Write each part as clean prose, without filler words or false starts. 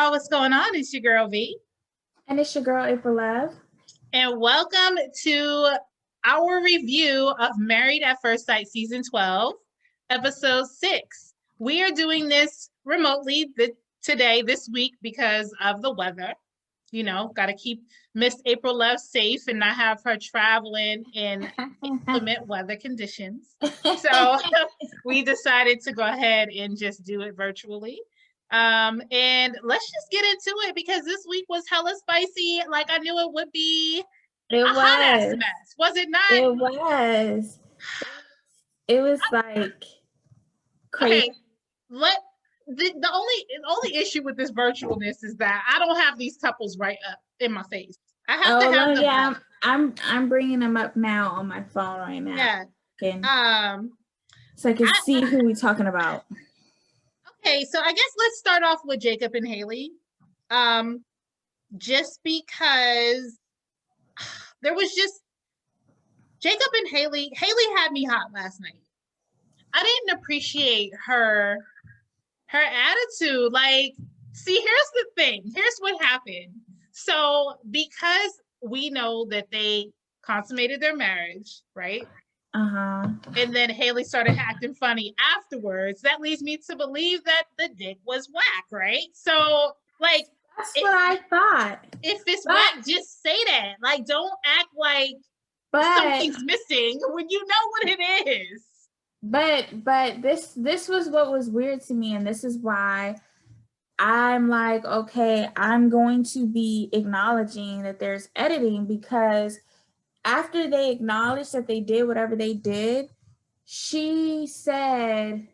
y'all. What's going on? It's your girl V. And it's your girl, April Love. And welcome to our review of Married at First Sight Season 12, Episode 6. We are doing this remotely this week because of the weather. You know, got to keep Miss April Love safe and not have her traveling in inclement weather conditions. So we decided to go ahead and just do it virtually. And let's just get into it because this week was hella spicy. Like I knew it would be a hot ass mess. Was it not? It was. It was like crazy. Okay, the only issue with this virtualness is that I don't have these couples right up in my face. I have to have them. Yeah, I'm bringing them up now on my phone right now. Yeah. So I can see who we're talking about. Okay, so I guess let's start off with Jacob and Haley. Just because there was just Jacob and Haley. Haley had me hot last night. I didn't appreciate her attitude. Like, see, here's the thing. Here's what happened. So because we know that they consummated their marriage, right? And then Haley started acting funny afterwards. That leads me to believe that the dick was whack, right? So, like, that's what I thought. If it's whack, just say that. Like, don't act like something's missing when you know what it is. But this was what was weird to me, and this is why I'm like, okay, I'm going to be acknowledging that there's editing, because after they acknowledged that they did whatever they did, she said,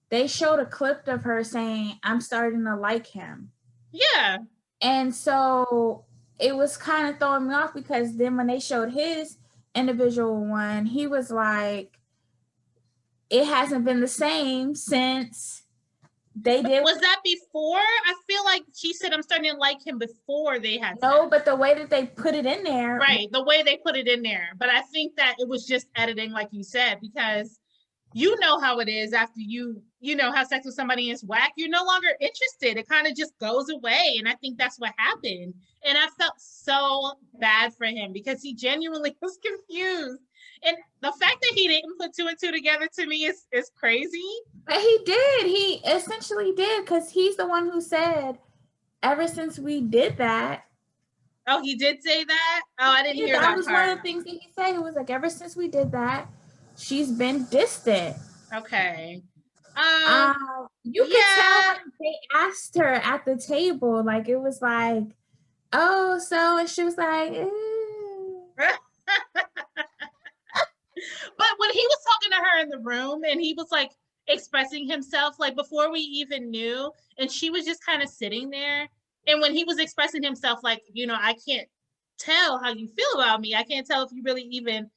they showed a clip of her saying, I'm starting to like him. Yeah. And so it was kind of throwing me off, because then when they showed his individual one, he was like, it hasn't been the same since they did. Was that before? I feel like she said, I'm starting to like him before they had. No, but the way that they put it in there. Right, the way they put it in there. But I think that it was just editing, like you said, because you know how it is after you have sex with somebody and it's whack, you're no longer interested. It kind of just goes away. And I think that's what happened. And I felt so bad for him because he genuinely was confused. And the fact that he didn't put two and two together to me is crazy. But he did. He essentially did, because he's the one who said, ever since we did that. Oh, he did say that? Oh, I didn't hear that. That was one of the things that he said. He was like, ever since we did that, she's been distant. Okay. You could tell when they asked her at the table, like, it was like, oh, so, and she was like, But when he was talking to her in the room and he was like expressing himself, like before we even knew, and she was just kind of sitting there. And when he was expressing himself, like, I can't tell how you feel about me. I can't tell if you really even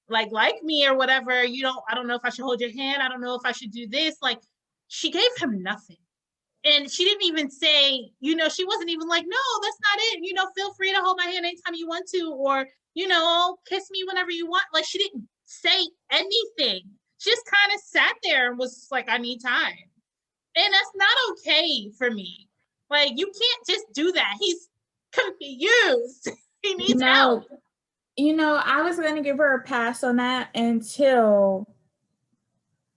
like me or whatever. I don't know if I should hold your hand. I don't know if I should do this. Like, she gave him nothing. And she didn't even say, she wasn't even like, no, that's not it. Feel free to hold my hand anytime you want to, or, kiss me whenever you want. Like, she didn't say anything. She just kind of sat there and was like, I need time. And that's not okay for me. Like, you can't just do that. He's confused. He needs help. I was going to give her a pass on that until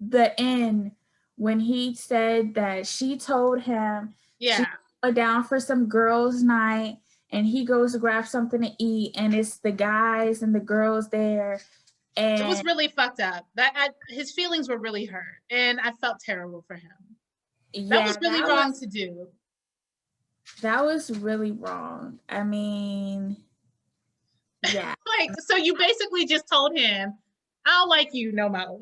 the end, when he said that she told him she went down for some girls' night, and he goes to grab something to eat, and it's the guys and the girls there. And it was really fucked up. His feelings were really hurt, and I felt terrible for him. That was really wrong to do. That was really wrong. I mean, yeah. Like, so you basically just told him, I don't like you no more.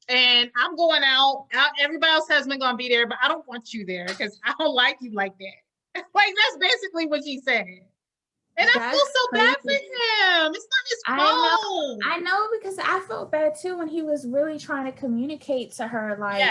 And I'm going out. Everybody else's husband gonna be there, but I don't want you there because I don't like you like that. Like, that's basically what she said. And I feel so bad for him. It's not his fault. I know, because I felt bad too when he was really trying to communicate to her, like,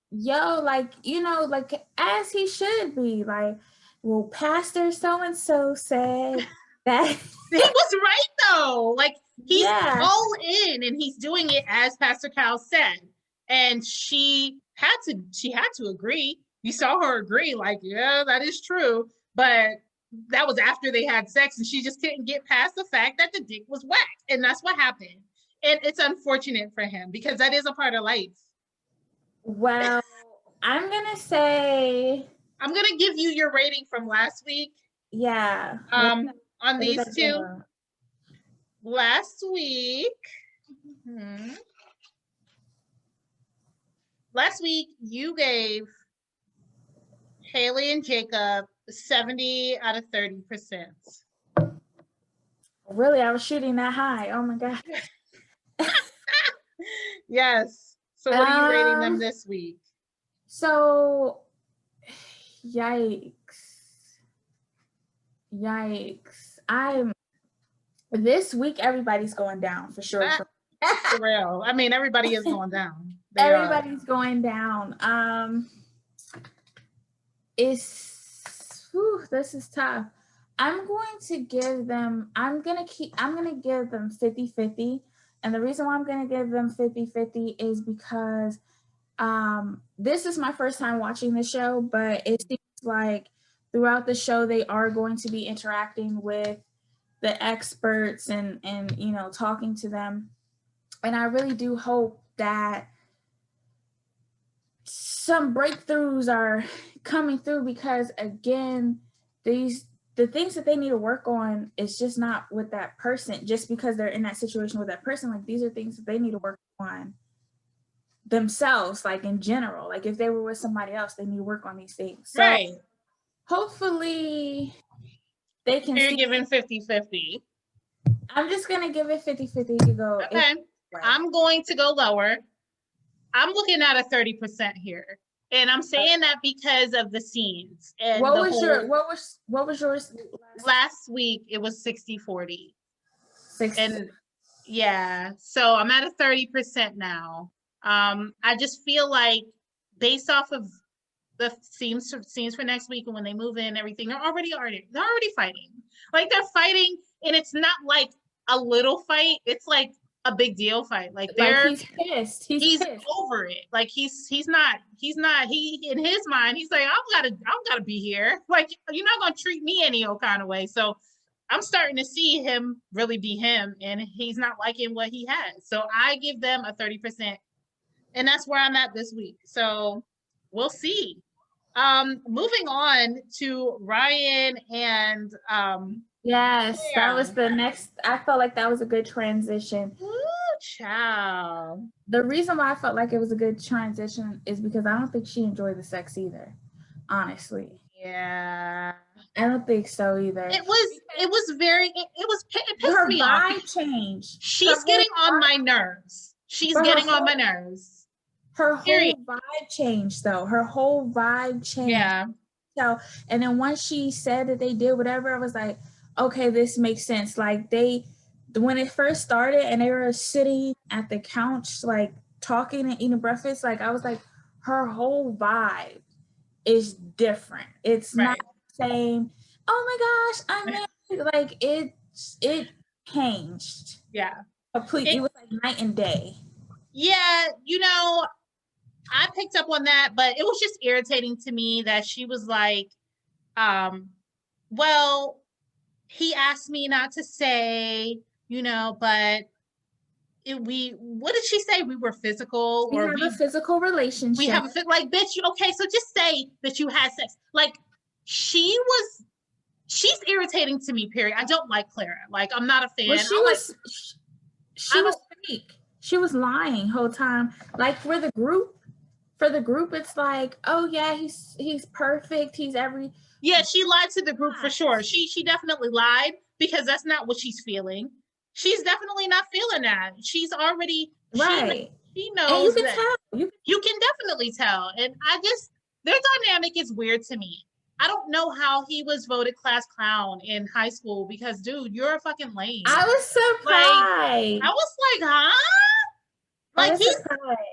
yo, like, like, as he should be, like, well, Pastor so-and-so said that. He was right though. Like, he's all in, and he's doing it as Pastor Cal said. And she had to agree. you saw her agree, like, yeah, that is true. But that was after they had sex, and she just couldn't get past the fact that the dick was whack. And that's what happened. And it's unfortunate for him because that is a part of life. Well, I'm going to say. I'm going to give you your rating from last week. Yeah. On these two. Last week. Last week, you gave Haley and Jacob 70 out of 30%. Really? I was shooting that high. Oh my God. Yes. So what are you rating them this week? So, yikes. This week, everybody's going down for sure. For real. I mean, everybody is going down. Everybody's going down. This is tough. I'm going to give them 50-50. And the reason why I'm going to give them 50-50 is because this is my first time watching the show, but it seems like throughout the show, they are going to be interacting with the experts and talking to them. And I really do hope that some breakthroughs are coming through, because again, the things that they need to work on is just not with that person, just because they're in that situation with that person. Like, these are things that they need to work on themselves, like in general. Like, if they were with somebody else, they need to work on these things. So right. Hopefully they can. You're giving 50-50. I'm just going to give it 50-50 to go. Okay. I'm going to go lower. I'm looking at a 30% here. And I'm saying that because of the scenes. And what was yours? Last week it was 60-40. 60. And yeah, so I'm at a 30% now. I just feel like based off of the scenes for next week and when they move in and everything, they're already fighting. Like, they're fighting, and it's not like a little fight. It's like a big deal fight. Like, he's pissed. He's pissed. Over it. Like, he's not in his mind, he's like, I've gotta be here. Like, you're not gonna treat me any old kind of way. So I'm starting to see him really be him, and he's not liking what he has. So I give them a 30%, and that's where I'm at this week. So we'll see. Moving on to Ryan and yes, Claire. That was the next. I felt like that was a good transition. Ooh, child. The reason why I felt like it was a good transition is because I don't think she enjoyed the sex either, honestly. Yeah, I don't think so either. It pissed me off. Her vibe changed. She's getting on my nerves. She's getting on my nerves. Her whole vibe changed, though. Her whole vibe changed. Yeah. So, and then once she said that they did whatever, I was like, okay, this makes sense. Like, when it first started and they were sitting at the couch, like talking and eating breakfast, like, I was like, her whole vibe is different. It's not the same. Oh my gosh, I'm married. Like, it changed. Yeah. Completely. It was like night and day. Yeah, I picked up on that, but it was just irritating to me that she was like, well, he asked me not to say, but what did she say? We were physical, or we have a physical relationship. We have like, bitch, okay, so just say that you had sex. Like, she's irritating to me, period. I don't like Clara. Like, I'm not a fan. Well, she was fake. She was lying whole time. Like, for the group, it's like, oh yeah, he's perfect. He's every. Yeah, she lied to the group for sure. She definitely lied, because that's not what she's feeling. She's definitely not feeling that. She's already right. She knows. And you can tell. You can definitely tell. And their dynamic is weird to me. I don't know how he was voted class clown in high school, because, dude, you're a fucking lame. I was surprised. I was like, huh? Like,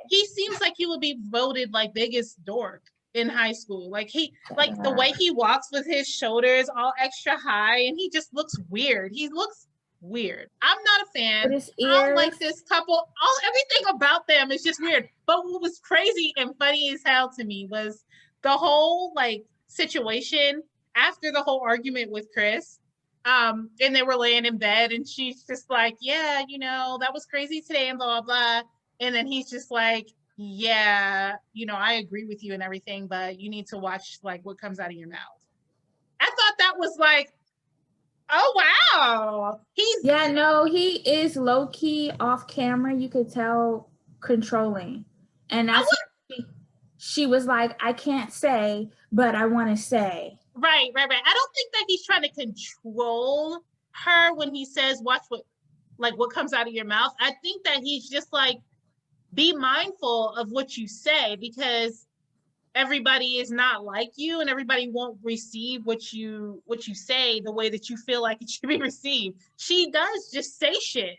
he seems like he would be voted like biggest dork in high school. Like, the way he walks with his shoulders all extra high, and he just looks weird. He looks weird. I'm not a fan. I don't like this couple. Everything about them is just weird. But what was crazy and funny as hell to me was the whole like situation after the whole argument with Chris. And they were laying in bed and she's just like, yeah, you know, that was crazy today and blah, blah, blah. And then he's just like, yeah, you know, I agree with you and everything, but you need to watch like what comes out of your mouth. I thought that was like, oh, wow. Yeah, no, he is low key off camera. You could tell controlling. And that's what she was like, I can't say, but I want to say. Right. I don't think that he's trying to control her when he says, watch what comes out of your mouth. I think that he's just like, be mindful of what you say because everybody is not like you and everybody won't receive what you say the way that you feel like it should be received. She does just say shit.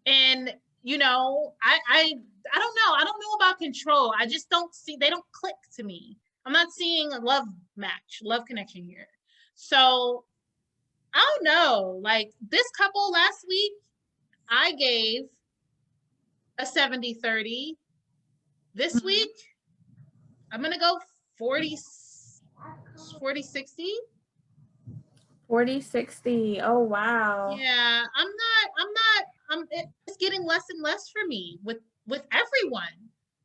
And you know, I don't know. I don't know about control. I just don't see, they don't click to me. I'm not seeing a love connection here. So I don't know. Like this couple last week, I gave a 70-30. This week, I'm going to go 40-60. 40-60. Oh, wow. Yeah, it's getting less and less for me with everyone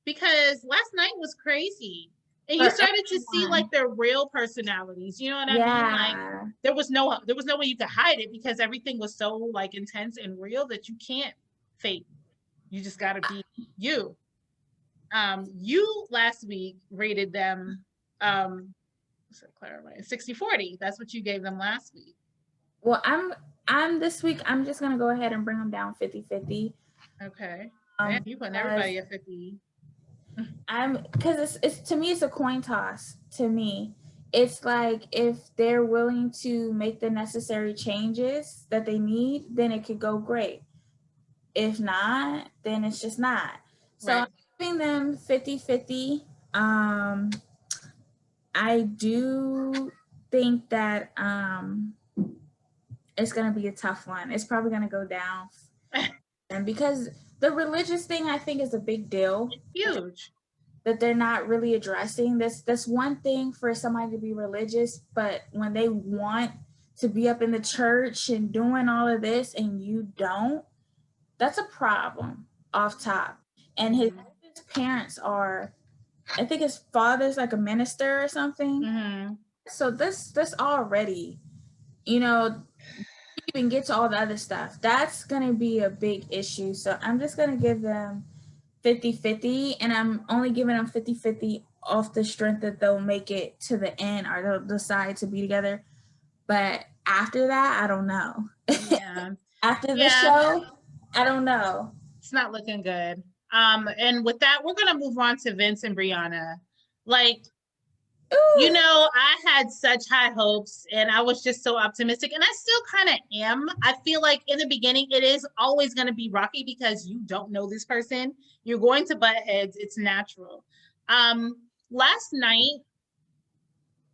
because last night was crazy. And you started to see like their real personalities. You know what I mean? Like there was no way you could hide it because everything was so like intense and real that you can't fake. You just got to be you. You last week rated them 60-40. That's what you gave them last week. Well, I'm this week, I'm just going to go ahead and bring them down 50-50. Okay. You putting everybody at 50. Because it's to me, it's a coin toss. To me, it's like if they're willing to make the necessary changes that they need, then it could go great. If not, then it's just not. So right. I'm giving them 50-50. I do think that it's going to be a tough one. It's probably going to go down. And because the religious thing, I think, is a big deal. It's huge. That they're not really addressing. That's one thing for somebody to be religious, but when they want to be up in the church and doing all of this and you don't, that's a problem off top. And his parents are, I think his father's like a minister or something. Mm-hmm. So this already, you know, even get to all the other stuff. That's going to be a big issue. So I'm just going to give them 50-50, and I'm only giving them 50-50 off the strength that they'll make it to the end or they'll decide to be together. But after that, I don't know. Yeah. After the show, I don't know. It's not looking good. And with that, we're going to move on to Vince and Brianna. Like, ooh. You know, I had such high hopes and I was just so optimistic, and I still kind of am. I feel like in the beginning, it is always going to be rocky because you don't know this person. You're going to butt heads. It's natural. Last night,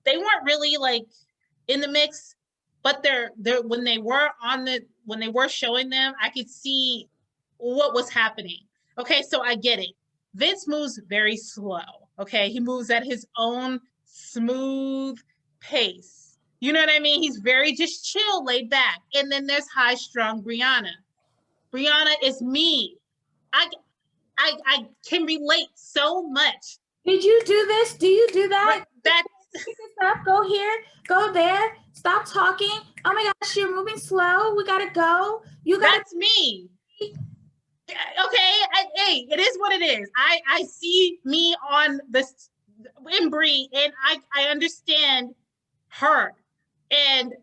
they weren't really like in the mix, but they're when they were showing them, I could see what was happening. Okay, so I get it. Vince moves very slow. Okay, he moves at his own smooth pace. You know what I mean? He's very just chill, laid back. And then there's high-strung Brianna. Brianna is me. I can relate so much. Did you do this? Do you do that? That's stop. Go here. Go there. Stop talking. Oh my gosh, you're moving slow. We gotta go. You got. That's me. Okay, hey, it is what it is. I see me on this in Brie, and I understand her and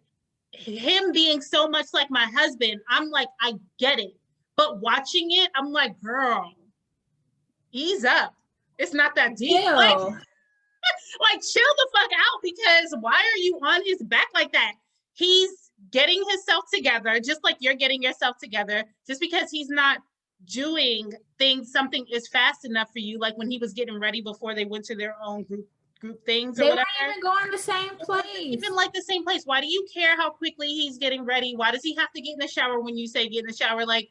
him being so much like my husband. I'm like, I get it, but watching it, I'm like, girl, ease up. It's not that deep. Like chill the fuck out, because why are you on his back like that? He's getting himself together, just like you're getting yourself together. Just because he's not doing something is fast enough for you, like when he was getting ready before they went to their own group things or whatever. They weren't even going the same place. Even like the same place. Why do you care how quickly he's getting ready? Why does he have to get in the shower when you say get in the shower? Like,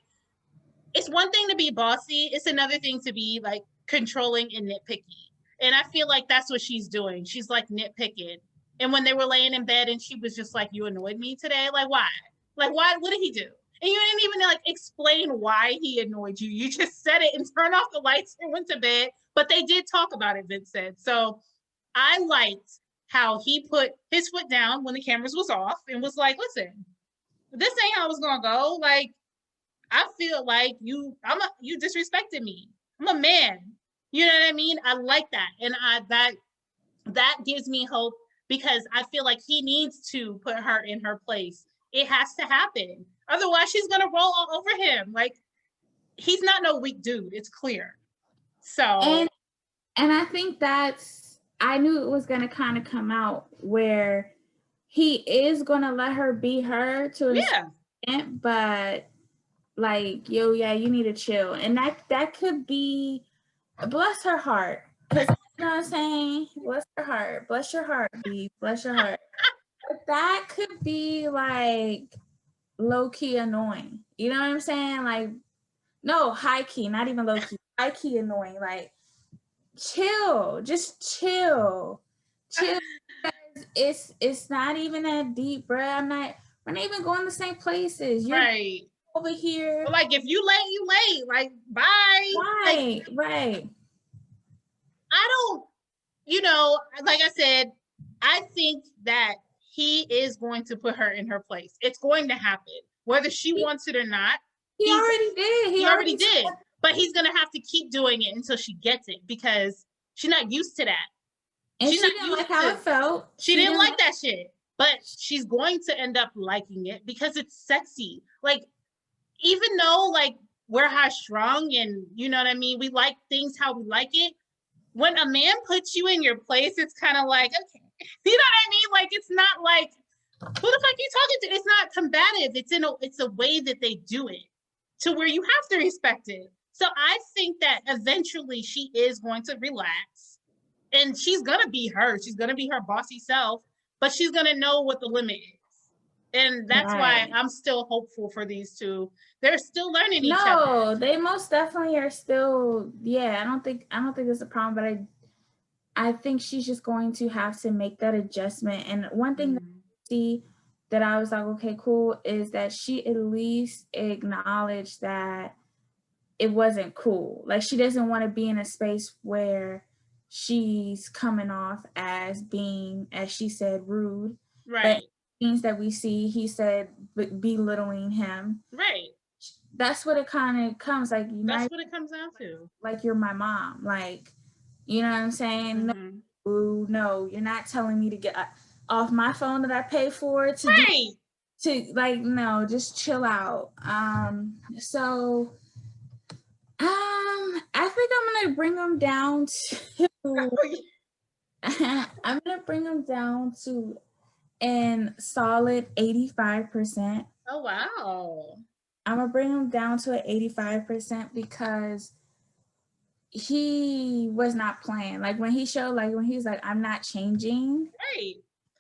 it's one thing to be bossy. It's another thing to be like controlling and nitpicky. And I feel like that's what she's doing. She's like nitpicking. And when they were laying in bed and she was just like, you annoyed me today? Like, why? Like, why? What did he do? And you didn't even like explain why he annoyed you. You just said it and turned off the lights and went to bed. But they did talk about it, Vince said. So I liked how he put his foot down when the cameras was off and was like, listen, this ain't how it's gonna go. Like, I feel like you disrespected me. I'm a man. You know what I mean? I like that. And that gives me hope because I feel like he needs to put her in her place. It has to happen. Otherwise, she's gonna roll all over him. Like, he's not no weak dude. It's clear. So and I think I knew it was gonna kind of come out where he is gonna let her be her to an extent, but like, yo, yeah, you need to chill. And that could be, bless her heart. Because you know what I'm saying? Bless her heart. Bless your heart, Vee. Bless your heart. But that could be like low-key annoying. You know what I'm saying? Like, no, high-key, not even low-key. High-key annoying. Like, chill. Just chill. Chill. It's not even that deep, bro. We're not even going the same places. You're right over here. But like, if you late, you late. Like, bye. Right, like, right. I don't, like I said, I think that he is going to put her in her place. It's going to happen, whether she wants it or not. He already did. He already did. But he's going to have to keep doing it until she gets it because she's not used to that. And she didn't like how it felt. She didn't like that shit. But she's going to end up liking it because it's sexy. Like, even though, like, we're high strung and, you know what I mean, we like things how we like it. When a man puts you in your place, it's kind of like, okay, you know what I mean? Like, it's not like, who the fuck are you talking to? It's not combative. It's a way that they do it to where you have to respect it. So I think that eventually she is going to relax and she's going to be her. She's going to be her bossy self, but she's going to know what the limit is. And that's why I'm still hopeful for these two. They're still learning each other. No, they most definitely are still. Yeah, I don't think it's a problem, but I think she's just going to have to make that adjustment. And one thing that I see that I was like, okay, cool, is that she at least acknowledged that it wasn't cool. Like, she doesn't want to be in a space where she's coming off as being, as she said, rude. Right. But things that we see, he said, belittling him. Right. That's what it kind of comes like. That's what it comes down to. Like, you're my mom. Like, you know what I'm saying? Mm-hmm. No, you're not telling me to get off my phone that I pay for to right. No, just chill out. So I think I'm gonna bring them down to I'm gonna bring them down to an solid 85%. Oh wow. I'm gonna bring him down to an 85% because he was not playing. Like, when he showed, like, when he's like, I'm not changing. Right.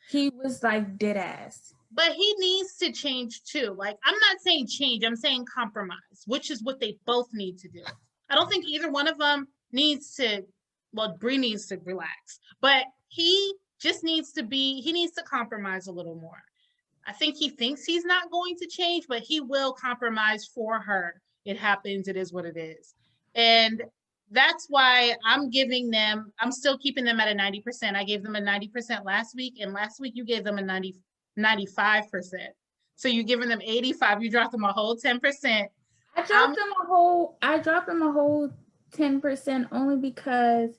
He was like dead ass. But he needs to change too. Like, I'm not saying change, I'm saying compromise, which is what they both need to do. I don't think either one of them needs to, well, Bree needs to relax, but he just needs to compromise a little more. I think he thinks he's not going to change, but he will compromise for her. It happens. It is what it is. And that's why I'm still keeping them at a 90%. I gave them a 90% last week. And last week you gave them a 95%. So you're giving them 85. You dropped them a whole 10%. I dropped them a whole 10% only because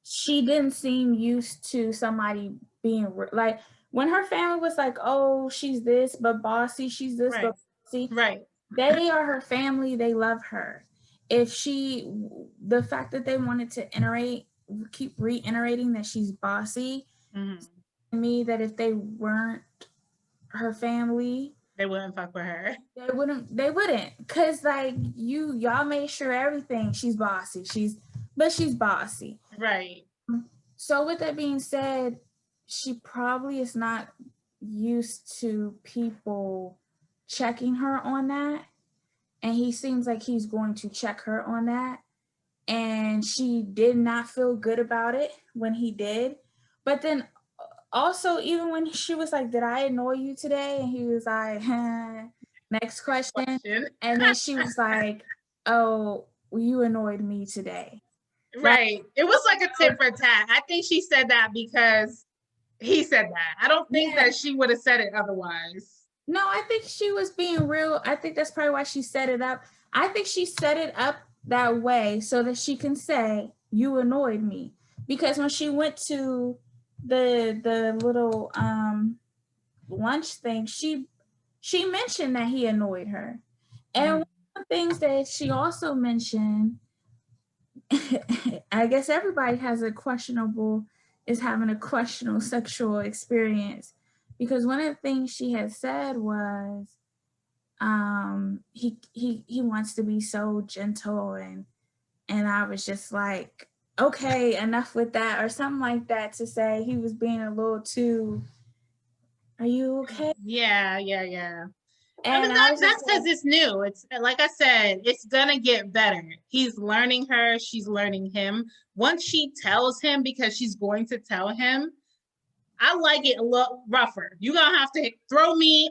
she didn't seem used to somebody being like, when her family was like, oh, she's this, but bossy, she's this, but bossy. Right. They are her family. They love her. The fact that they wanted to keep reiterating that she's bossy, me that if they weren't her family, they wouldn't fuck with her. They wouldn't. Cause like y'all made sure everything, she's bossy. She's bossy. Right. So with that being said, she probably is not used to people checking her on that. And he seems like he's going to check her on that. and she did not feel good about it when he did. But then also, even when she was like, did I annoy you today? And he was like, next question. And then she was like, oh, you annoyed me today. Right. Like, it was like a tit for tat. I think she said that because he said that. I don't think that she would have said it otherwise. No, I think she was being real. I think that's probably why she set it up. I think she set it up that way so that she can say, you annoyed me. Because when she went to the little lunch thing, she mentioned that he annoyed her. And one of the things that she also mentioned, I guess everybody is having a questionable sexual experience, because one of the things she had said was he wants to be so gentle, and I was just like, okay, enough with that, or something like that, to say he was being a little too, are you okay? Yeah. And I mean, that's because it's new. It's like I said, it's gonna get better. He's learning her, she's learning him. Once she tells him, because she's going to tell him, I like it a little rougher. You're gonna have to throw my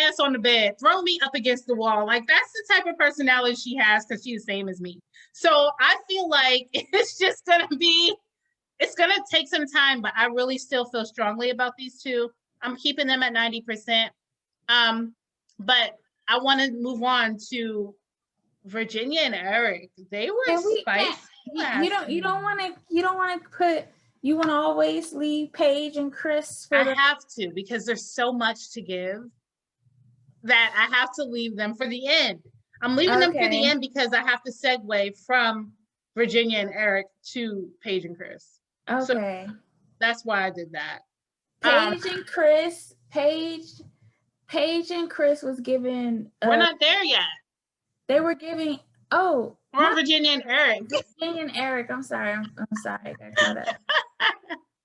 ass on the bed, throw me up against the wall. Like, that's the type of personality she has, because she's the same as me. So I feel like it's gonna take some time, but I really still feel strongly about these two. I'm keeping them at 90%. But I want to move on to Virginia and Eric. They were spicy. You don't want to always leave Paige and Chris I have to, because there's so much to give that I have to leave them for the end. I'm leaving them for the end because I have to segue from Virginia and Eric to Paige and Chris. Okay. So that's why I did that. Paige and Chris, Paige and Chris was given. We're not there yet. They were giving. Oh. Or Virginia and Eric. Virginia and Eric. I'm sorry. I got caught up.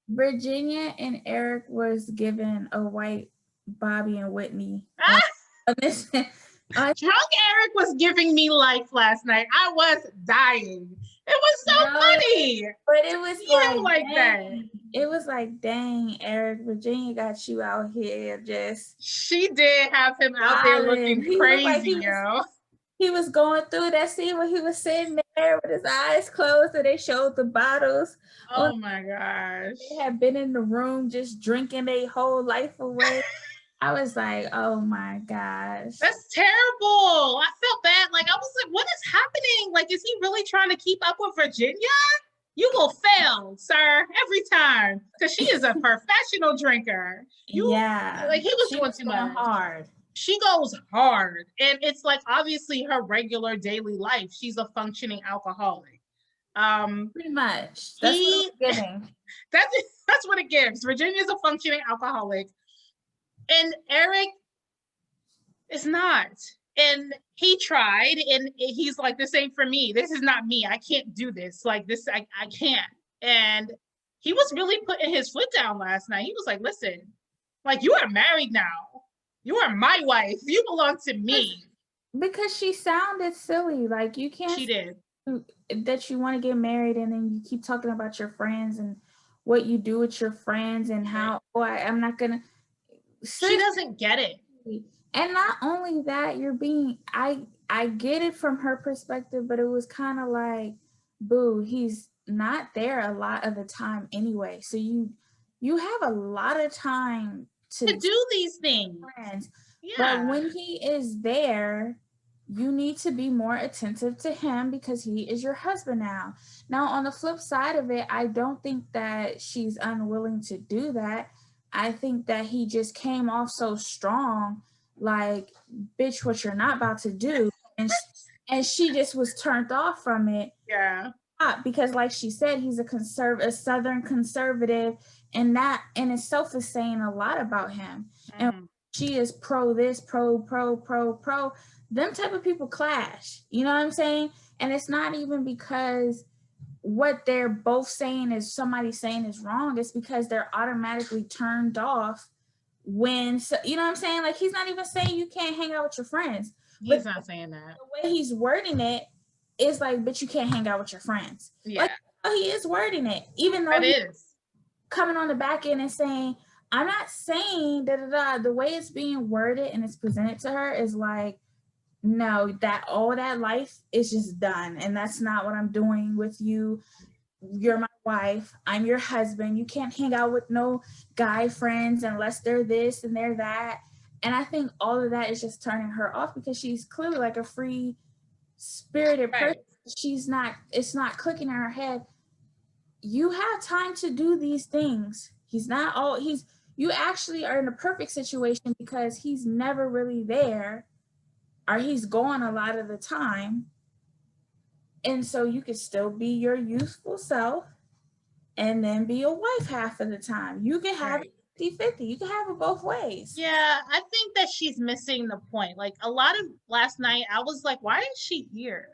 Virginia and Eric was given a white Bobby and Whitney. Drunk Eric was giving me life last night. I was dying. It was so funny. But it was like that. It was like, dang, Eric, Virginia got you out here just. She did have him out there looking crazy, yo. He was going through that scene where he was sitting there with his eyes closed, and they showed the bottles. Oh my gosh. They had been in the room just drinking their whole life away. I was like, oh my gosh. That's terrible. I felt bad. Like, I was like, what is happening? Like, is he really trying to keep up with Virginia? You will fail, sir, every time. Because she is a professional drinker. Like, he was doing too much. Hard. She goes hard. And it's like, obviously, her regular daily life. She's a functioning alcoholic. Pretty much. That's what it's giving. That's what it gives. Virginia's a functioning alcoholic. And Eric is not. And he tried, and he's like, this ain't for me. This is not me. I can't do this. Like, this, I can't. And he was really putting his foot down last night. He was like, listen, like, you are married now. You are my wife. You belong to me. Because she sounded silly. Like, you can't. She did. That you want to get married, and then you keep talking about your friends and what you do with your friends and how, I'm not going to. She doesn't get it. And not only that, you're being, I get it from her perspective, but it was kind of like, boo, he's not there a lot of the time anyway. So you have a lot of time to do these things. Friends. Yeah. But when he is there, you need to be more attentive to him because he is your husband now. Now, on the flip side of it, I don't think that she's unwilling to do that. I think that he just came off so strong, like, bitch, what you're not about to do. And she just was turned off from it. Yeah. Because like she said, he's a Southern conservative, and that in itself is saying a lot about him. Mm-hmm. And she is pro this, pro. Them type of people clash. You know what I'm saying? And it's not even because what they're both saying is somebody saying is wrong. It's because they're automatically turned off when, you know what I'm saying? Like, he's not even saying you can't hang out with your friends. He's not saying that. The way he's wording it, it's like, but you can't hang out with your friends. Yeah. Like, oh, he is wording it, even though It he's is. coming on the back end and saying, I'm not saying da da da. The way it's being worded and it's presented to her is like, no, that all that life is just done. And that's not what I'm doing with you. You're my wife. I'm your husband. You can't hang out with no guy friends unless they're this and they're that. And I think all of that is just turning her off because she's clearly like a free spirited person. She's not, it's not clicking in her head. You have time to do these things. He's not all, you actually are in a perfect situation because he's never really there or he's gone a lot of the time. And so you could still be your youthful self and then be a wife half of the time. You can have it 50-50. You can have it both ways. Yeah, I think that she's missing the point. Like a lot of last night, I was like, why is she here?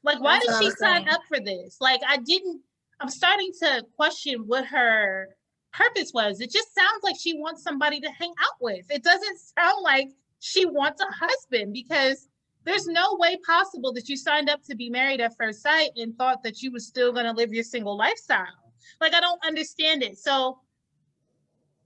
Like, why did she sign up for this? Like, I'm starting to question what her purpose was. It just sounds like she wants somebody to hang out with. It doesn't sound like she wants a husband because there's no way possible that you signed up to be married at first sight and thought that you were still going to live your single lifestyle. Like, I don't understand it. So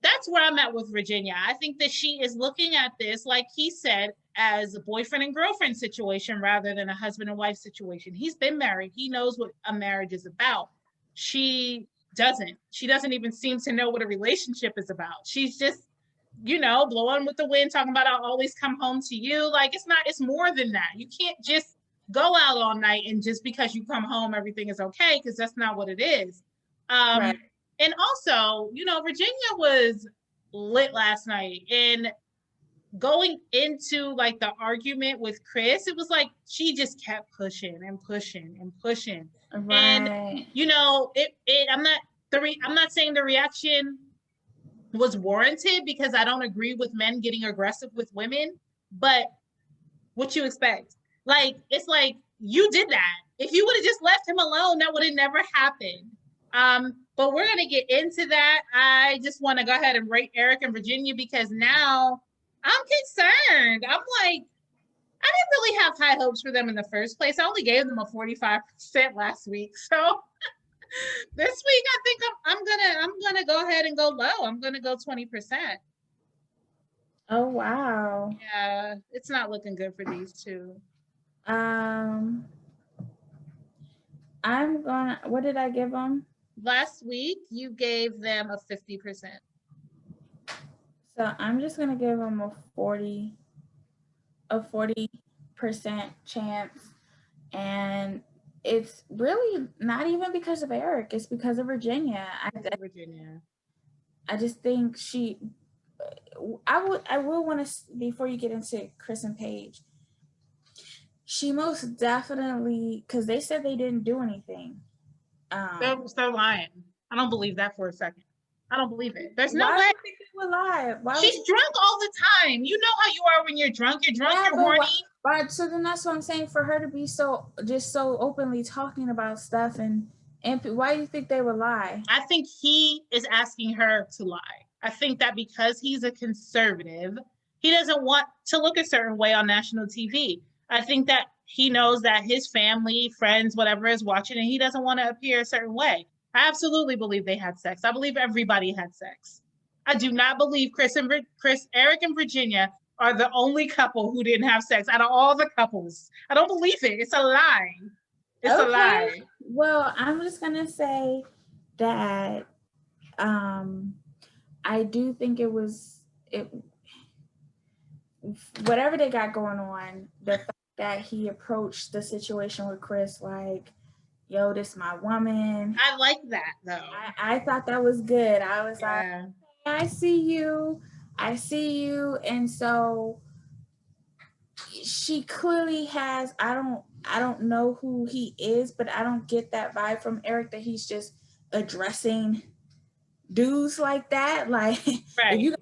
that's where I'm at with Virginia. I think that she is looking at this, like he said, as a boyfriend and girlfriend situation rather than a husband and wife situation. He's been married. He knows what a marriage is about. She doesn't. She doesn't even seem to know what a relationship is about. She's just, blowing with the wind, talking about I'll always come home to you. Like, it's more than that. You can't just go out all night and just because you come home, everything is okay, because that's not what it is. Right. And also, Virginia was lit last night, and going into like the argument with Chris, it was like she just kept pushing and pushing and pushing. Right. And I'm not saying the reaction was warranted because I don't agree with men getting aggressive with women, but what you expect? Like, it's like you did that. If you would have just left him alone, that would have never happened. But we're going to get into that. I just want to go ahead and rate Eric and Virginia because now I'm concerned. I'm like, I didn't really have high hopes for them in the first place. I only gave them a 45% last week. So this week I think I'm gonna go ahead and go low. I'm gonna go 20%. Oh wow. Yeah, it's not looking good for these two. What did I give them? Last week, you gave them a 50%. So I'm just going to give them a 40% chance. And it's really not even because of Eric. It's because of Virginia. I just think I will want to, before you get into Chris and Paige, she most definitely, because they said they didn't do anything. They're lying. I don't believe that for a second. I don't believe it. There's no way. Why would they lie? She's drunk all the time. You know how you are when you're drunk. You're drunk, you're horny. But so then that's what I'm saying, for her to be so openly talking about stuff and why do you think they would lie? I think he is asking her to lie. I think that because he's a conservative, he doesn't want to look a certain way on national TV. I think that he knows that his family, friends, whatever is watching, and he doesn't want to appear a certain way. I absolutely believe they had sex. I believe everybody had sex. I do not believe Eric and Virginia are the only couple who didn't have sex out of all the couples. I don't believe it. It's a lie. It's a lie. Well, I'm just going to say that I do think whatever they got going on, the fact that he approached the situation with Chris like, yo, this is my woman. I like that, though. I thought that was good. I was like, I see you. And so she clearly has, I don't know who he is, but I don't get that vibe from Eric that he's just addressing dudes like that. Like, if you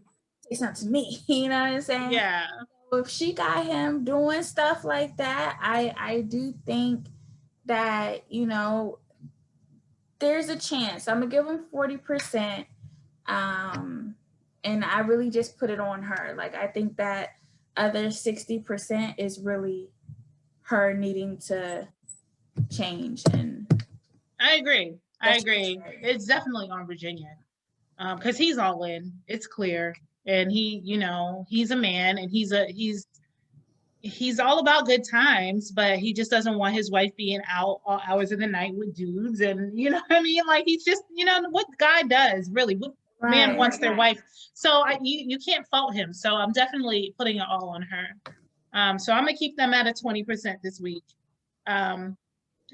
say something to me, you know what I'm saying? Yeah. So if she got him doing stuff like that, I do think that, there's a chance. I'm gonna give him 40%. And I really just put it on her. Like, I think that other 60% is really her needing to change. And I agree. It's definitely on Virginia. Because he's all in. It's clear. And he, he's a man, and he's all about good times, but he just doesn't want his wife being out all hours of the night with dudes. And you know what I mean? Like, he's just, what guy does really? What man wants their wife? So you can't fault him. So I'm definitely putting it all on her. So I'm gonna keep them at a 20% this week.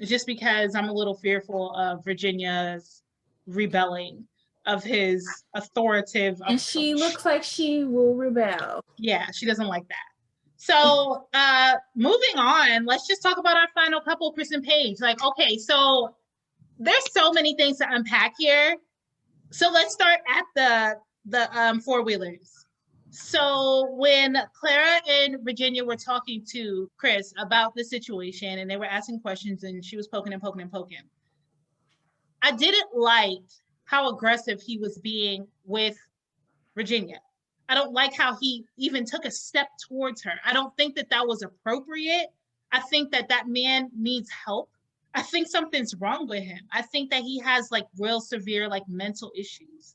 Just because I'm a little fearful of Virginia's rebelling, of his authoritative and approach. she looks like she will rebel. Yeah, she doesn't like that. So moving on, let's just talk about our final couple, Chris and Paige. Like, okay, so there's so many things to unpack here. So let's start at the four-wheelers. So when Clara and Virginia were talking to Chris about the situation, and they were asking questions, and she was poking and poking and poking, I didn't like how aggressive he was being with Virginia. I don't like how he even took a step towards her. I don't think that that was appropriate. I think that that man needs help. I think something's wrong with him. I think that he has like real severe like mental issues.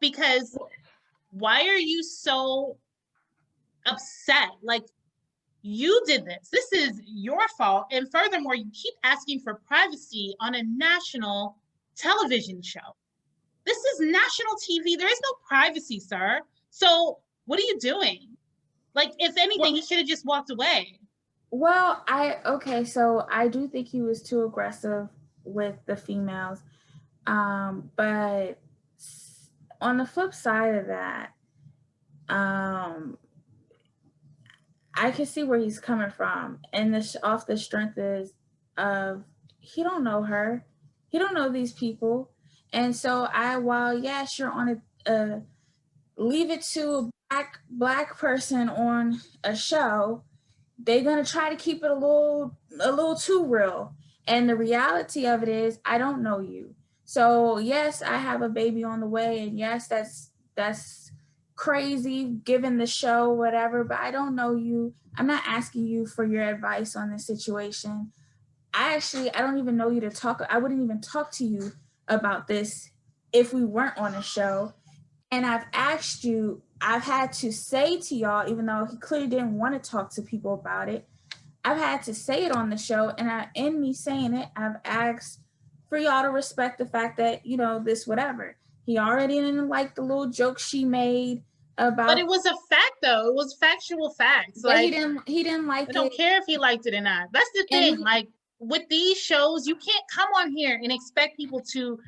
Because why are you so upset? Like, you did this. This is your fault. And furthermore, you keep asking for privacy on a national television show. This is national TV. There is no privacy, sir. So what are you doing? Like, if anything, he should have just walked away. Well, so I do think he was too aggressive with the females. But on the flip side of that, I can see where he's coming from, and off the strength of he don't know her, he don't know these people, and so while yes, you're on a leave it to a black person on a show, they're gonna try to keep it a little too real, and the reality of it is, I don't know you. So yes, I have a baby on the way, and yes, that's crazy given the show, whatever, but I don't know you. I'm not asking you for your advice on this situation. I don't even know you to talk. I wouldn't even talk to you about this if we weren't on a show. And I've asked you, I've had to say to y'all, even though he clearly didn't want to talk to people about it, I've had to say it on the show. And in me saying it, I've asked for y'all to respect the fact that, this, whatever. He already didn't like the little joke she made about. But it was a fact, though. It was factual facts. Like, he didn't like it. I don't care if he liked it or not. That's the thing. Like, with these shows, you can't come on here and expect people to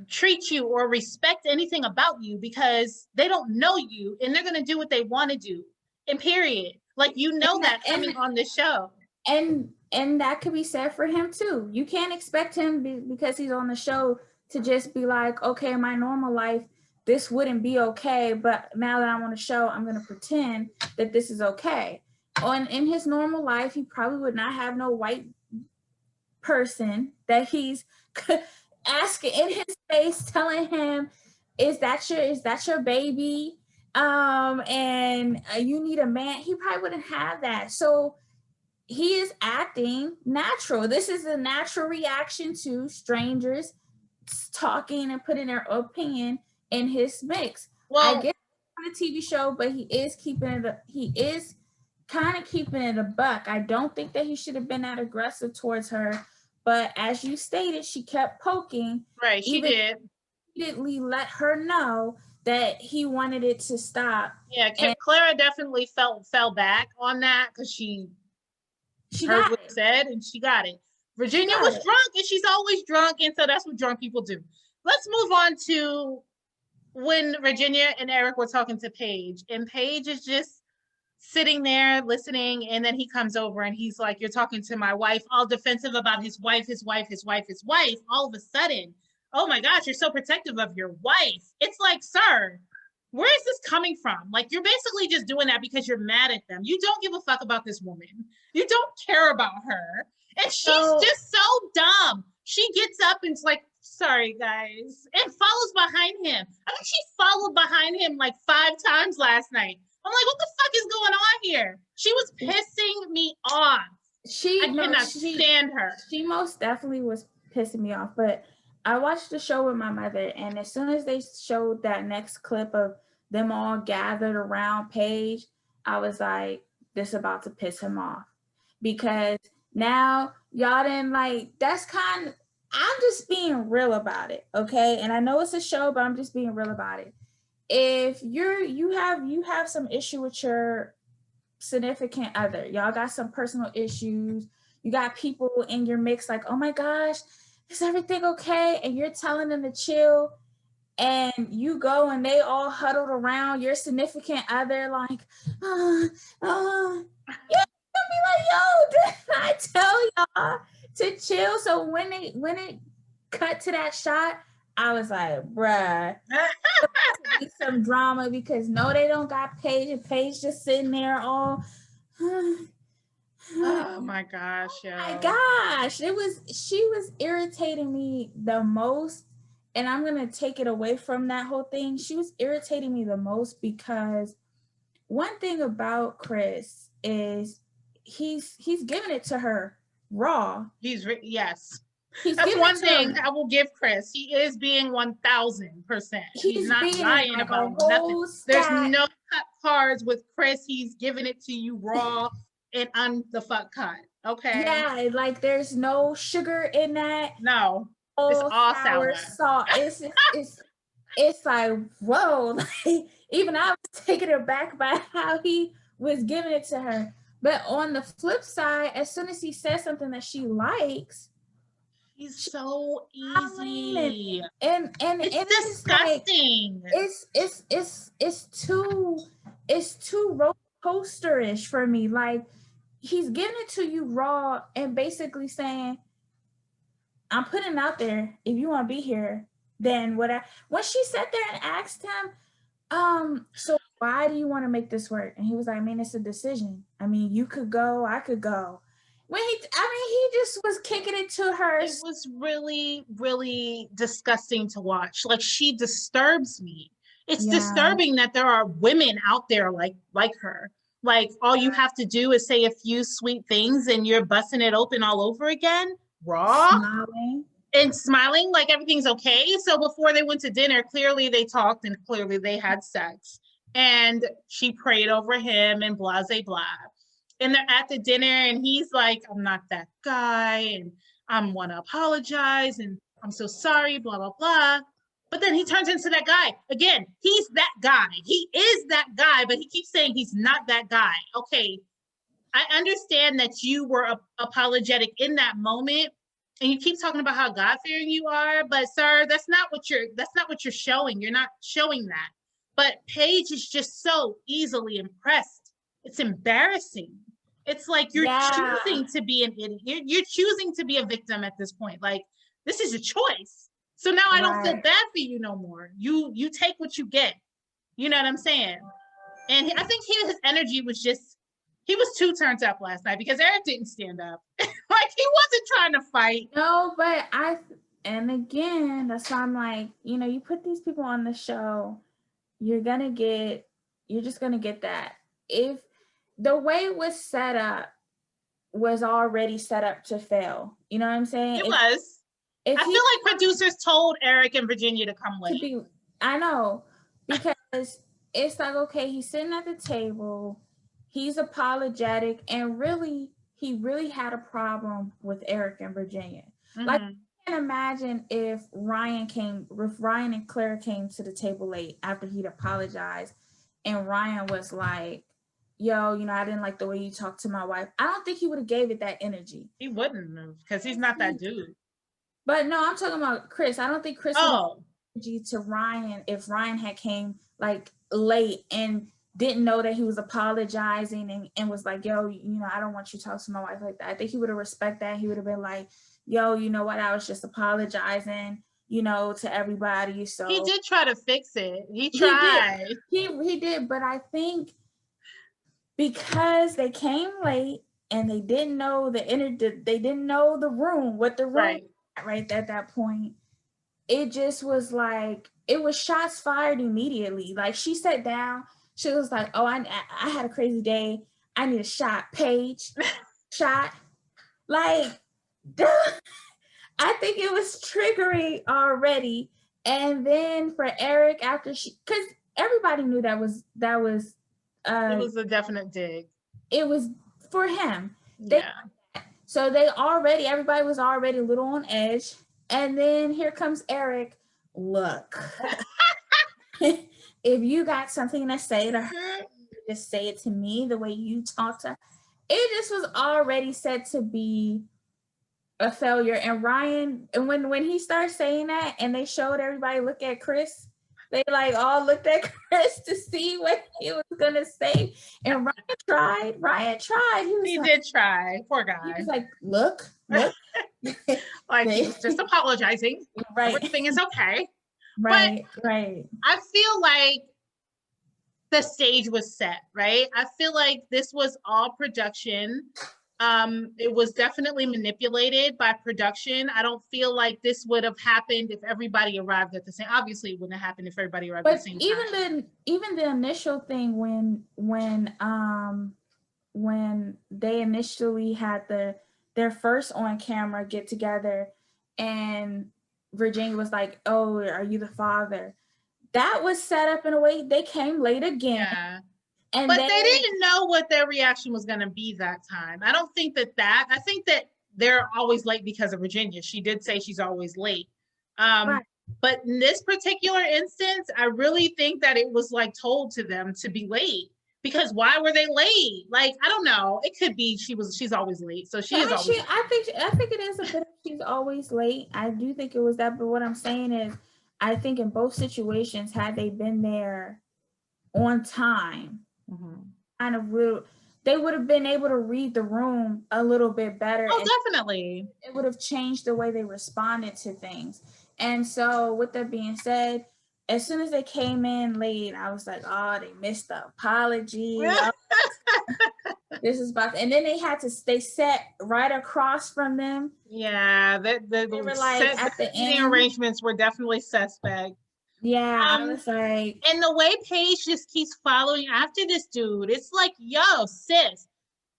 treat you or respect anything about you because they don't know you, and they're going to do what they want to do, and period. Like, that coming on the show. And that could be said for him too. You can't expect him because he's on the show to just be like, okay, in my normal life, this wouldn't be okay, but now that I'm on the show, I'm going to pretend that this is okay. In his normal life, he probably would not have no white person that he's asking in his face, telling him, is that your baby? And you need a man. He probably wouldn't have that. So he is acting natural. This is a natural reaction to strangers talking and putting their opinion in his mix. Well, I get on a TV show, but he is kind of keeping it a buck. I don't think that he should have been that aggressive towards her. But as you stated, she kept poking. Right, she did. Immediately let her know that he wanted it to stop. Yeah, Clara definitely fell back on that because she heard what he said, and she got it. Virginia was drunk, and she's always drunk, and so that's what drunk people do. Let's move on to when Virginia and Eric were talking to Paige, and Paige is just sitting there listening, and then he comes over and he's like, you're talking to my wife, all defensive about his wife. All of a sudden, oh my gosh, you're so protective of your wife. It's like, sir, where is this coming from? Like, you're basically just doing that because you're mad at them. You don't give a fuck about this woman. You don't care about her. And she's just so dumb. She gets up and it's like, sorry, guys, and follows behind him. I think she followed behind him like 5 times last night. I'm like, what the fuck is going on here? She was pissing me off. I cannot stand her. She most definitely was pissing me off. But I watched the show with my mother, and as soon as they showed that next clip of them all gathered around Paige, I was like, this is about to piss him off. Because now y'all didn't like, that's kind of, I'm just being real about it, okay? And I know it's a show, but I'm just being real about it. If you have some issue with your significant other, y'all got some personal issues, you got people in your mix like, oh my gosh, is everything okay? And you're telling them to chill, and you go and they all huddled around your significant other like, yeah, be like, yo, did I tell y'all to chill? So when it cut to that shot, I was like, bruh, be some drama, because no, they don't got Paige, and Paige just sitting there all oh my gosh, yo. My gosh, she was irritating me the most. And I'm gonna take it away from that whole thing. She was irritating me the most because one thing about Chris is he's giving it to her raw. Yes. That's one thing I will give Chris. He is being 1000%. He's not lying about nothing. There's no cut cards with Chris. He's giving it to you raw and on the fuck cut. Okay. Yeah, like there's no sugar in that. No. It's all sour. Salt. It's like, whoa. Like, even I was taken aback by how he was giving it to her. But on the flip side, as soon as he says something that she likes, he's so easy. And it's disgusting. It's too roller coaster-ish for me. Like, he's giving it to you raw and basically saying, I'm putting it out there. If you want to be here, then whatever. When she sat there and asked him, so why do you want to make this work? And he was like, I mean, it's a decision. I mean, you could go, I could go. He just was kicking it to her. It was really, really disgusting to watch. Like, she disturbs me. It's disturbing that there are women out there like her. Like, all you have to do is say a few sweet things and you're busting it open all over again. Raw and smiling like everything's okay. So before they went to dinner, clearly they talked and clearly they had sex. And she prayed over him and blah, blah, blah. And they're at the dinner and he's like, I'm not that guy and I want to apologize and I'm so sorry, blah, blah, blah. But then he turns into that guy. Again, he's that guy. He is that guy, but he keeps saying he's not that guy. Okay, I understand that you were apologetic in that moment and you keep talking about how God-fearing you are, but sir, that's not what you're showing. You're not showing that. But Paige is just so easily impressed. It's embarrassing. It's like you're choosing to be an idiot. You're choosing to be a victim at this point. Like, this is a choice. So now I don't feel bad for you no more. You take what you get. You know what I'm saying? And I think his energy was just, he was too turned up last night because Eric didn't stand up. Like, he wasn't trying to fight. No, but and again, that's why I'm like, you put these people on the show, you're just gonna get that. If the way it was set up was already set up to fail, you know what I'm saying? It was. I feel like producers told Eric and Virginia to come late. I know, because it's like, okay, he's sitting at the table, he's apologetic, and he really had a problem with Eric and Virginia. Mm-hmm. Like, I can imagine if Ryan and Claire came to the table late after he'd apologized, and Ryan was like, yo, I didn't like the way you talked to my wife. I don't think he would have gave it that energy. He wouldn't have, because he's not that dude. But no, I'm talking about Chris. I don't think Chris would have energy to Ryan if Ryan had came like late and didn't know that he was apologizing and was like, yo, I don't want you to talk to my wife like that. I think he would have respected that. He would have been like, yo, you know what? I was just apologizing, to everybody. So he did try to fix it. He tried. He did, but I think because they came late and they didn't know they didn't know the room, what the room right at that point, it just was like, it was shots fired immediately. Like, she sat down, she was like, oh, I had a crazy day, I need a shot. Paige, shot. Like, I think it was triggering already. And then for Eric, after because everybody knew that was it was a definite dig. It was for him. Yeah. So everybody was already a little on edge. And then here comes Eric. Look, if you got something to say to her, just say it to me the way you talk to her. It just was already said to be a failure. And Ryan, and when he started saying that and they showed everybody look at Chris, they like all looked at Chris to see what he was gonna say. And Ryan tried. He did try. Poor guy. He was like, look. Like he was just apologizing. Right. Everything is okay. Right. I feel like the stage was set, right? I feel like this was all production. It was definitely manipulated by production. I don't feel like this would have happened if everybody arrived at the same. Obviously, it wouldn't have happened if everybody arrived at the same time. Even the initial thing when they initially had their first on camera get together, and Virginia was like, "Oh, are you the father?" That was set up in a way. They came late again. Yeah. But they didn't know what their reaction was going to be that time. I don't think I think that they're always late because of Virginia. She did say she's always late. Right. But in this particular instance, I really think that it was like told to them to be late. Because why were they late? Like, I don't know. It could be she's always late. So she is always late. I think it is a bit of she's always late. I do think it was that, but what I'm saying is I think in both situations, had they been there on time, kind of they would have been able to read the room a little bit better. Oh, definitely. It would have changed the way they responded to things. And so with that being said, as soon as they came in late, I was like, oh, they missed the apology. This is about, and then they sat right across from them. Yeah, they were like at the end. The arrangements were definitely suspect. Yeah, I was like, and the way Paige just keeps following after this dude, it's like, yo, sis,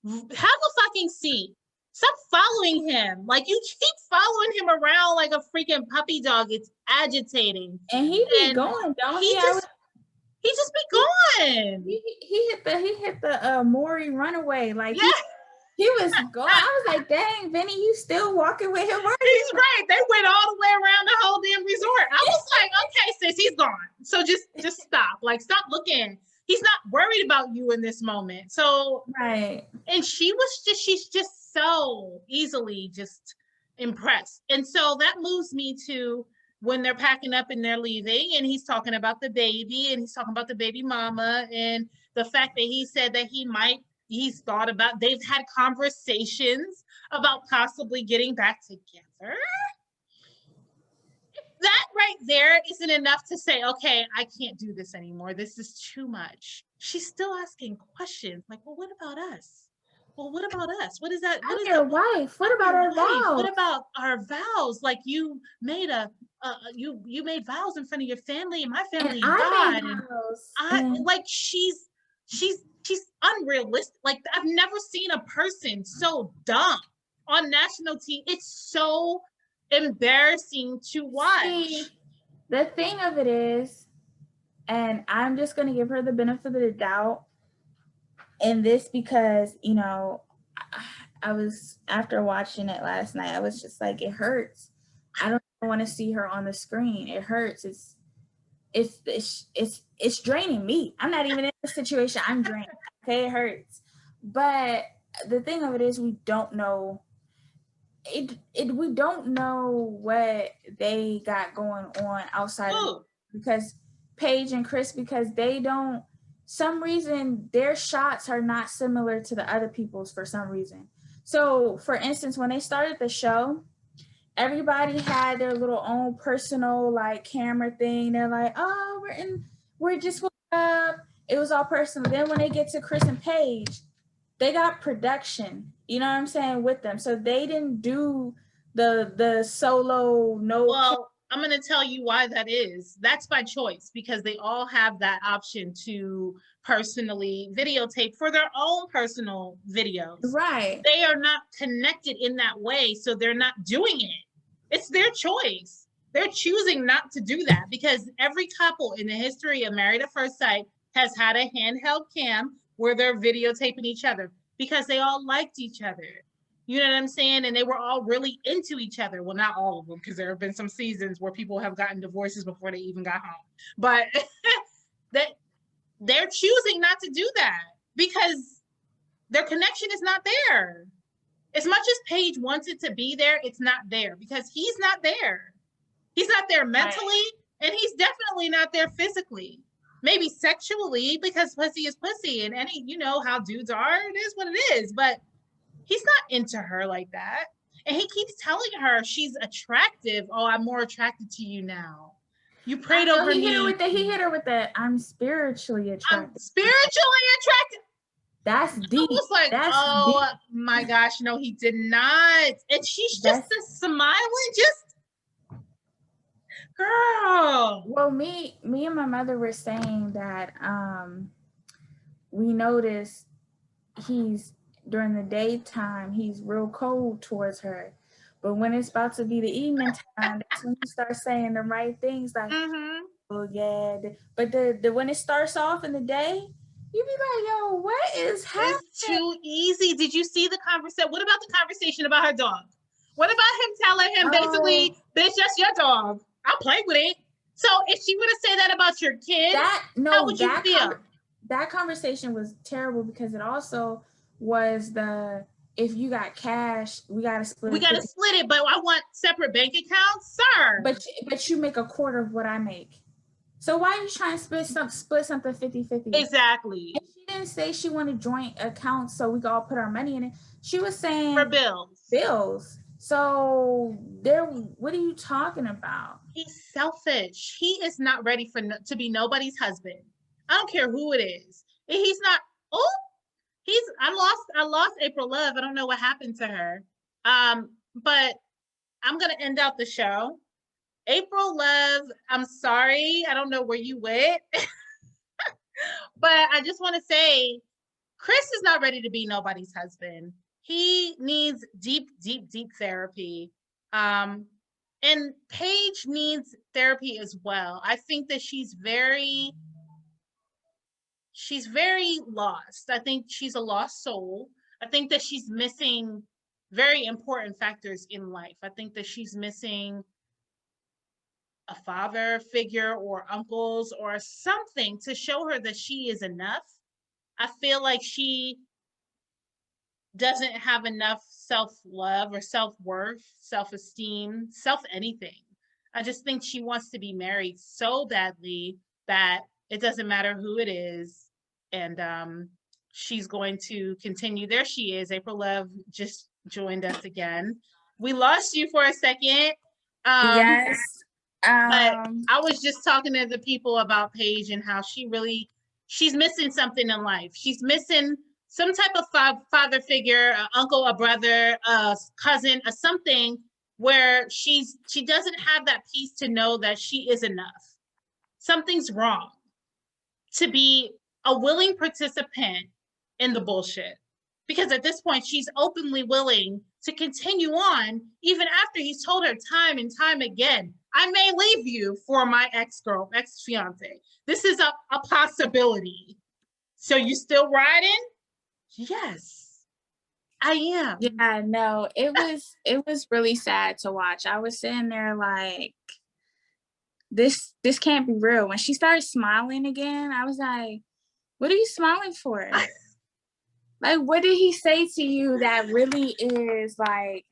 have a fucking seat. Stop following him. Like, you keep following him around like a freaking puppy dog. It's agitating. And he be going, don't he? He just be going. He hit the Maury runaway. Like, yeah. He was going. I was like, dang, Vinny, you still walking with him? He's right. They went all the way around the whole damn resort. I was like, okay, sis, he's gone. So just stop. Like, stop looking. He's not worried about you in this moment. So, right. And she's just so easily just impressed. And so that moves me to when they're packing up and they're leaving, and he's talking about the baby, and he's talking about the baby mama, and the fact that he said that they've had conversations about possibly getting back together. That right there isn't enough to say, okay, I can't do this anymore. This is too much. She's still asking questions like, well, what about us? Well, what about us? What is that? What is your wife? What about our vows? What about our vows? Like, you made you made vows in front of your family, and my family died. Like, she's unrealistic. Like, I've never seen a person so dumb on national TV. It's so embarrassing to watch. See, the thing of it is, and I'm just going to give her the benefit of the doubt in this because, you know, I was, after watching it last night, I was just like, it hurts. I don't want to see her on the screen. It hurts. It's draining me. I'm not even in the situation. I'm drained. Okay, it hurts. But the thing of it is, we don't know. We don't know what they got going on outside of, because Paige and Chris, because they don't. Some reason their shots are not similar to the other people's for some reason. So, for instance, when they started the show, everybody had their little own personal like camera thing. They're like, oh, we're just up. It was all personal. Then when they get to Chris and Paige, they got production, you know what I'm saying, with them. So they didn't do the solo I'm going to tell you why that is. That's by choice, because they all have that option to personally videotape for their own personal videos. Right. They are not connected in that way, so they're not doing it. It's their choice. They're choosing not to do that, because every couple in the history of Married at First Sight has had a handheld cam where they're videotaping each other because they all liked each other. You know what I'm saying? And they were all really into each other. Well, not all of them, because there have been some seasons where people have gotten divorces before they even got home. But that they're choosing not to do that because their connection is not there. As much as Paige wants it to be there, it's not there because he's not there. He's not there mentally, and he's definitely not there physically. Maybe sexually, because pussy is pussy, and any, you know how dudes are, it is what it is. But he's not into her like that. And he keeps telling her she's attractive. Oh, I'm more attracted to you now. You prayed over me. He hit her with the I'm spiritually attracted. I'm spiritually attracted. That's deep. I was like, oh deep. My gosh, no, he did not. And she's just a smiling, just girl. Well, me and my mother were saying that we noticed during the daytime he's real cold towards her, but when it's about to be the evening time, that's when you start saying the right things, like, oh yeah. But the when it starts off in the day, you be like, yo, what is happening? It's too easy. Did you see the conversation? What about the conversation about her dog? What about him telling him basically, bitch, that's your dog. I'll play with it. So if she would have said that about your kid, how would you feel? That conversation was terrible because it also was if you got cash, we got to split it. We got to split it, but I want separate bank accounts, sir. But you make a quarter of what I make. So why are you trying to split something 50-50? Exactly. And she didn't say she wanted joint accounts so we could all put our money in it. She was saying for bills. So what are you talking about? He's selfish. He is not ready to be nobody's husband. I don't care who it is. He's not. I lost April Love. I don't know what happened to her. But I'm gonna end out the show. April Love, I'm sorry. I don't know where you went. But I just want to say, Chris is not ready to be nobody's husband. He needs deep, deep, deep therapy. And Paige needs therapy as well. I think that she's very lost. I think she's a lost soul. I think that she's missing very important factors in life. I think that she's missing a father figure or uncles or something to show her that she is enough. I feel like she doesn't have enough self-love or self-worth, self-esteem, self-anything. I just think she wants to be married so badly that it doesn't matter who it is. And she's going to continue. There she is. April Love just joined us again. We lost you for a second. Yes. But I was just talking to the people about Paige and how she's missing something in life. She's missing some type of father figure, an uncle, a brother, a cousin, a something where she doesn't have that peace to know that she is enough. Something's wrong to be a willing participant in the bullshit. Because at this point, she's openly willing to continue on, even after he's told her time and time again, I may leave you for my ex-fiance. This is a possibility. So you still riding? Yes, I am. Yeah, no, it was really sad to watch. I was sitting there like, this can't be real. When she started smiling again, I was like, what are you smiling for? Like, what did he say to you that really is like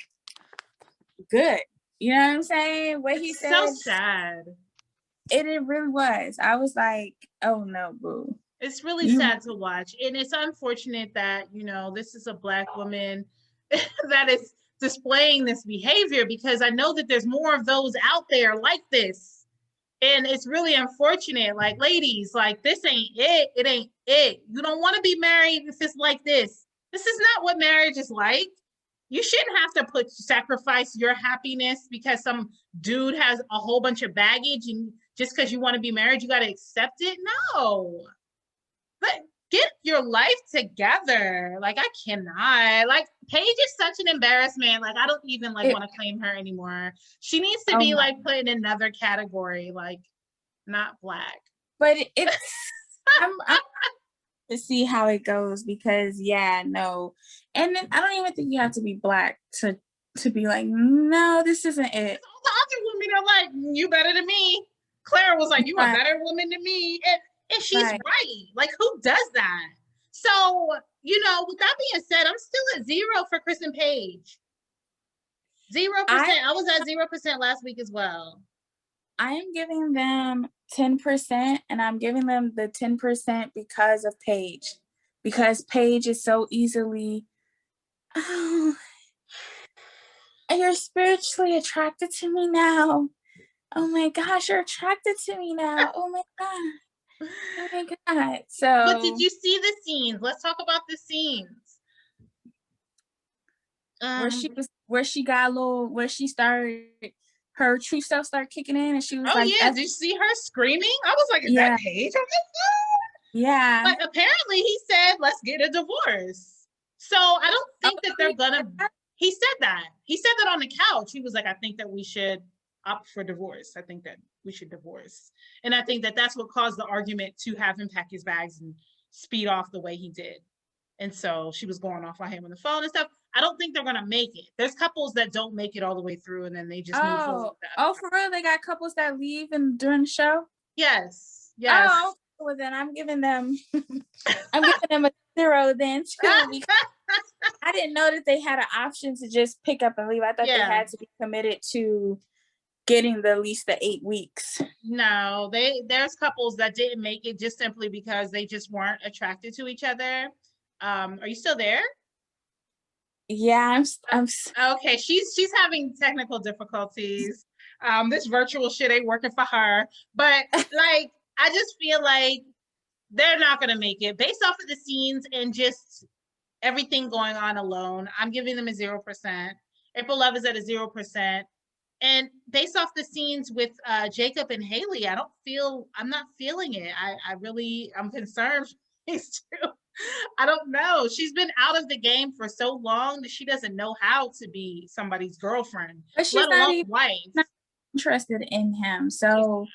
good? You know what I'm saying? What he said. So sad. It really was. I was like, oh no, boo. It's really sad to watch. And it's unfortunate that, this is a Black woman that is displaying this behavior, because I know that there's more of those out there like this. And it's really unfortunate. Like, ladies, like, this ain't it. It ain't it. You don't want to be married if it's like this. This is not what marriage is like. You shouldn't have to sacrifice your happiness because some dude has a whole bunch of baggage, and just because you want to be married, you got to accept it. No, but get your life together. Like, I cannot. Like, Paige is such an embarrassment. Like, I don't even like want to claim her anymore. She needs to be like put in another category, like not Black. But it's I'm to see how it goes, because no, and then I don't even think you have to be Black to be like, no, this isn't it. All the other women are like, you better than me. Clara was like, you a better woman than me, and she's right. Like, who does that? So, with that being said, I'm still at 0 for Chris and Paige. 0%. I was at 0% last week as well. I am giving them 10%, and I'm giving them the 10% because of Paige. Because Paige is so easily, you're spiritually attracted to me now. Oh my gosh, you're attracted to me now. Oh my God. Oh my God. So, but did you see the scenes? Let's talk about the scenes. Where she started, her true self started kicking in, and she was did you see her screaming? I was like, is that Paige on this phone? Yeah. But apparently he said, let's get a divorce. So I don't think that they're gonna, he said that on the couch. He was like, I think that we should opt for divorce. I think that we should divorce. And I think that that's what caused the argument to have him pack his bags and speed off the way he did. And so she was going off on him on the phone and stuff. I don't think they're going to make it. There's couples that don't make it all the way through, and then they just move forward. Oh, for real? They got couples that leave during the show? Yes. Oh, well then I'm giving them a 0 then too. I didn't know that they had an option to just pick up and leave. I thought they had to be committed to getting at least the 8 weeks. No, there's couples that didn't make it just simply because they just weren't attracted to each other. Are you still there? Yeah, I'm okay. She's having technical difficulties. This virtual shit ain't working for her. But like, I just feel like they're not gonna make it based off of the scenes and just everything going on alone. I'm giving them a 0%. April Love is at a 0%. And based off the scenes with Jacob and Haley, I'm not feeling it. I'm concerned. These two. I don't know. She's been out of the game for so long that she doesn't know how to be somebody's girlfriend, but she's not even wife. Not interested in him. So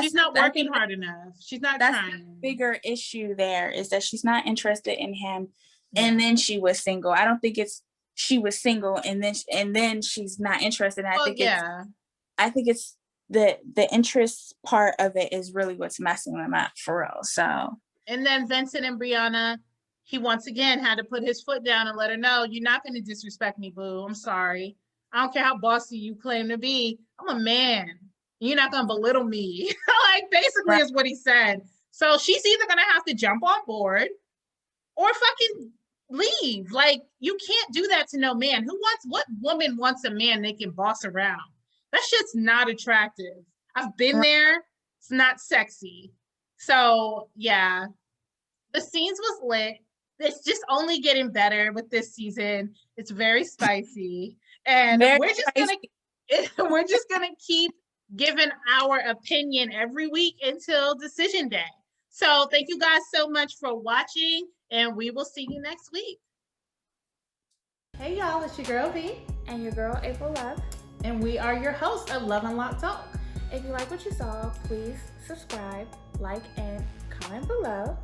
she's not working hard enough. She's not trying. That's the bigger issue there, is that she's not interested in him. And then she was single. I don't think she was single and then she's not interested. I think it's the interest part of it is really what's messing them up for real. So. And then Vincent and Brianna, he once again had to put his foot down and let her know, you're not going to disrespect me, boo. I'm sorry. I don't care how bossy you claim to be. I'm a man. You're not going to belittle me. Like, basically is what he said. So she's either going to have to jump on board or fucking leave. Like, you can't do that to no man. What woman wants a man they can boss around? That shit's not attractive. I've been there. It's not sexy. So yeah, the scenes was lit. It's just only getting better with this season. It's very spicy, and we're just gonna keep giving our opinion every week until decision day. So thank you guys so much for watching, and we will see you next week. Hey y'all, it's your girl Vee and your girl April Love, and we are your hosts of Love Unlocked Talk. If you like what you saw, please subscribe, like, and comment below,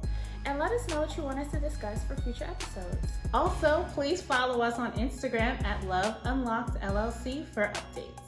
and let us know what you want us to discuss for future episodes. Also, please follow us on Instagram at Love Unlocked LLC for updates.